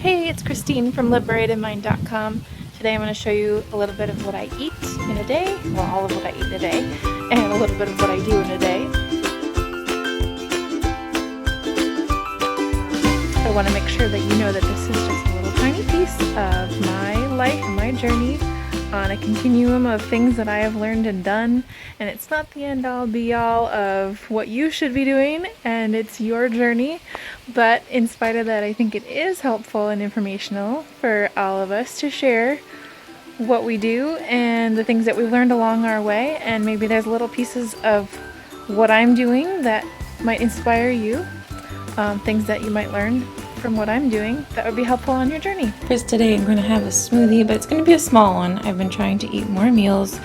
Hey, it's Christine from LiberatedMind.com. Today I'm going to show you a little bit of what I eat in a day, well, all of what I eat in a day, and a little bit of what I do in a day. I want to make sure that you know that this is just a little tiny piece of my life and my journey on a continuum of things that I have learned and done, and it's not the end all be all of what you should be doing, and it's your journey, but in spite of that, I think it is helpful and informational for all of us to share what we do and the things that we've learned along our way, and maybe there's little pieces of what I'm doing that might inspire you, things that you might learn from what I'm doing that would be helpful on your journey. Because today I'm going to have a smoothie, but it's going to be a small one. I've been trying to eat more meals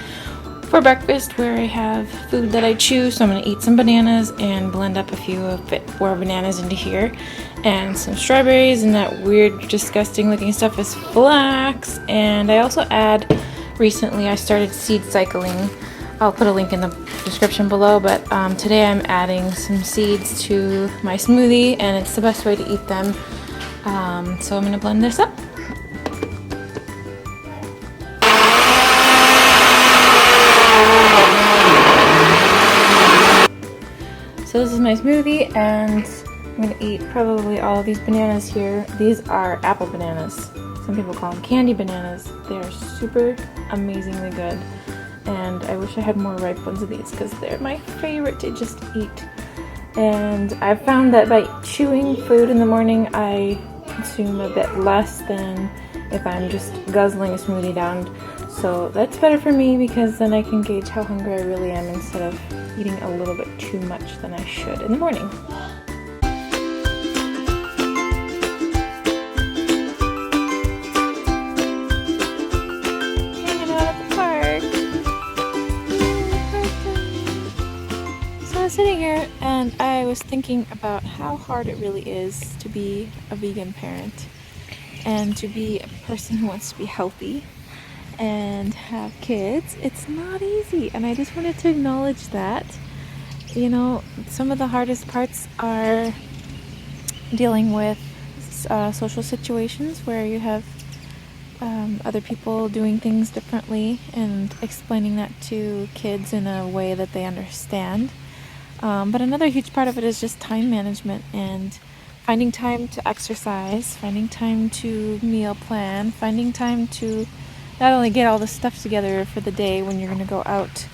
for breakfast where I have food that I chew, so I'm going to eat some bananas and blend up a few of it, 4 bananas into here, and some strawberries, and that weird disgusting looking stuff is flax. And I also recently I started seed cycling. I'll put a link in the description below, but today I'm adding some seeds to my smoothie, and it's the best way to eat them. So I'm going to blend this up. So this is my smoothie, and I'm going to eat probably all of these bananas here. These are apple bananas. Some people call them candy bananas. They are super amazingly good. And I wish I had more ripe ones of these because they're my favorite to just eat. And I've found that by chewing food in the morning, I consume a bit less than if I'm just guzzling a smoothie down. So that's better for me because then I can gauge how hungry I really am instead of eating a little bit too much than I should in the morning. Sitting here and I was thinking about how hard it really is to be a vegan parent and to be a person who wants to be healthy and have kids. It's not easy, and I just wanted to acknowledge that. You know, some of the hardest parts are dealing with social situations where you have other people doing things differently and explaining that to kids in a way that they understand. But another huge part of it is just time management and finding time to exercise, finding time to meal plan, finding time to not only get all the stuff together for the day when you're going to go out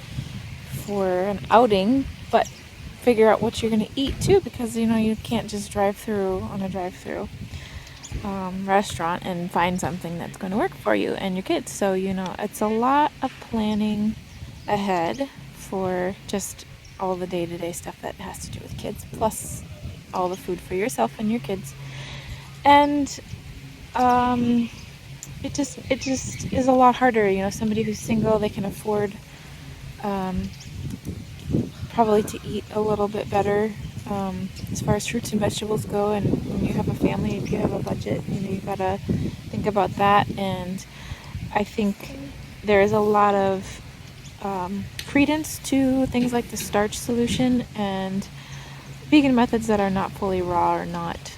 for an outing, but figure out what you're going to eat too, because you know you can't just drive through on a drive-through restaurant and find something that's going to work for you and your kids. So you know it's a lot of planning ahead for just all the day-to-day stuff that has to do with kids, plus all the food for yourself and your kids. And it just is a lot harder. You know, somebody who's single, they can afford probably to eat a little bit better as far as fruits and vegetables go. And when you have a family, if you have a budget, you know, you gotta think about that. And I think there is a lot of credence to things like the starch solution and vegan methods that are not fully raw or not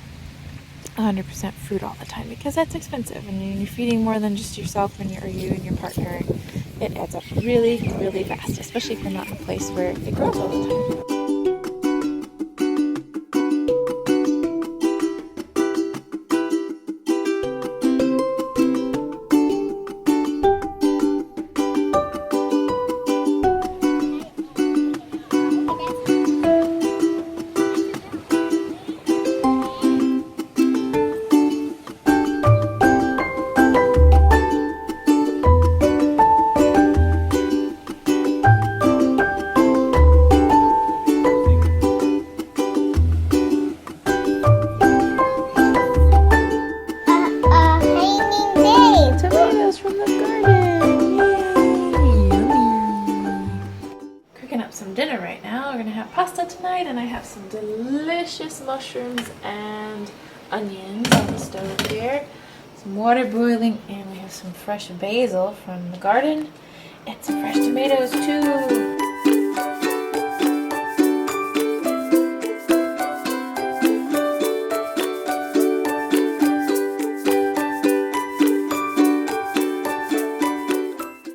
100% fruit all the time, because that's expensive, and you're feeding more than just yourself and you and your partner. It adds up really, really fast, especially if you're not in a place where it grows all the time. Some dinner right now. We're gonna have pasta tonight, and I have some delicious mushrooms and onions on the stove here, some water boiling, and we have some fresh basil from the garden and some fresh tomatoes too.